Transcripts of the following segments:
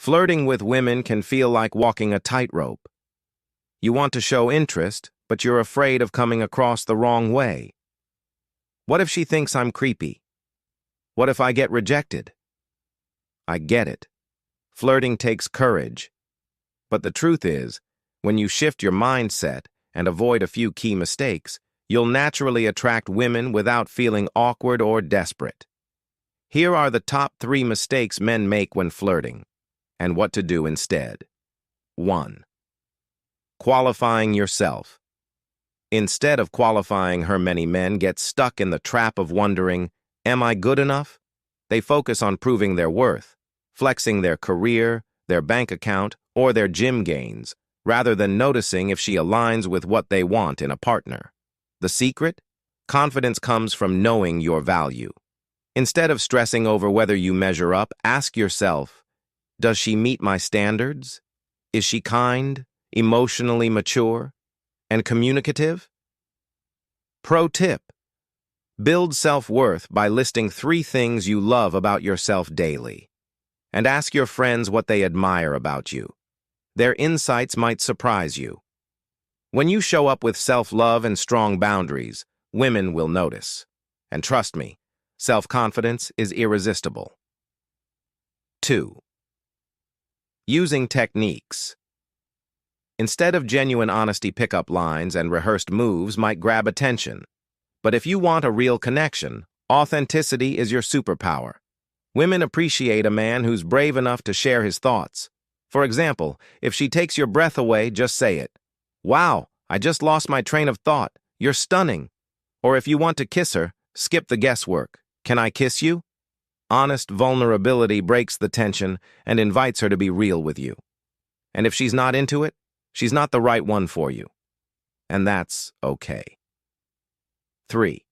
Flirting with women can feel like walking a tightrope. You want to show interest, but you're afraid of coming across the wrong way. What if she thinks I'm creepy? What if I get rejected? I get it. Flirting takes courage. But the truth is, when you shift your mindset and avoid a few key mistakes, you'll naturally attract women without feeling awkward or desperate. Here are the top 3 mistakes men make when flirting, and what to do instead. 1. Qualifying yourself. Instead of qualifying her, many men get stuck in the trap of wondering, am I good enough? They focus on proving their worth, flexing their career, their bank account, or their gym gains, rather than noticing if she aligns with what they want in a partner. The secret? Confidence comes from knowing your value. Instead of stressing over whether you measure up, ask yourself, does she meet my standards? Is she kind, emotionally mature, and communicative? Pro tip: build self-worth by listing 3 things you love about yourself daily. And ask your friends what they admire about you. Their insights might surprise you. When you show up with self-love and strong boundaries, women will notice. And trust me, self-confidence is irresistible. 2. Using techniques. Instead of genuine honesty, pickup lines and rehearsed moves might grab attention. But if you want a real connection, authenticity is your superpower. Women appreciate a man who's brave enough to share his thoughts. For example, if she takes your breath away, just say it. Wow, I just lost my train of thought. You're stunning. Or if you want to kiss her, skip the guesswork. Can I kiss you? Honest vulnerability breaks the tension and invites her to be real with you. And if she's not into it, she's not the right one for you. And that's okay. 3.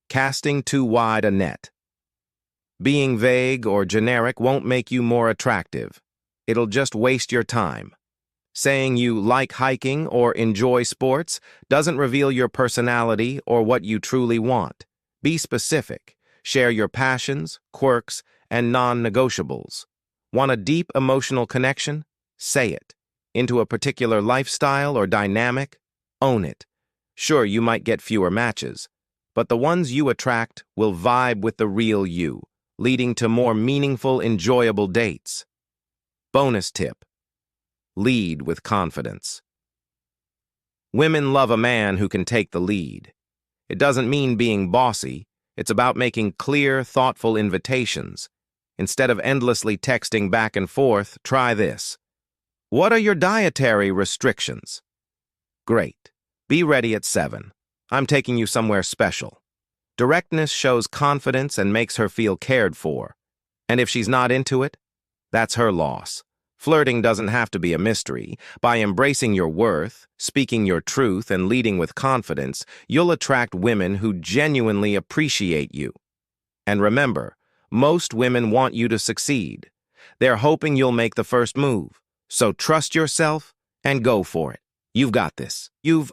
Casting too wide a net. Being vague or generic won't make you more attractive. It'll just waste your time. Saying you like hiking or enjoy sports doesn't reveal your personality or what you truly want. Be specific. Share your passions, quirks, and non-negotiables. Want a deep emotional connection? Say it. Into a particular lifestyle or dynamic? Own it. Sure, you might get fewer matches, but the ones you attract will vibe with the real you, leading to more meaningful, enjoyable dates. Bonus tip: lead with confidence. Women love a man who can take the lead. It doesn't mean being bossy. It's about making clear, thoughtful invitations. Instead of endlessly texting back and forth, try this. What are your dietary restrictions? Great. Be ready at 7. I'm taking you somewhere special. Directness shows confidence and makes her feel cared for. And if she's not into it, that's her loss. Flirting doesn't have to be a mystery. By embracing your worth, speaking your truth, and leading with confidence, you'll attract women who genuinely appreciate you. And remember, most women want you to succeed. They're hoping you'll make the first move. So trust yourself and go for it. You've got this. You've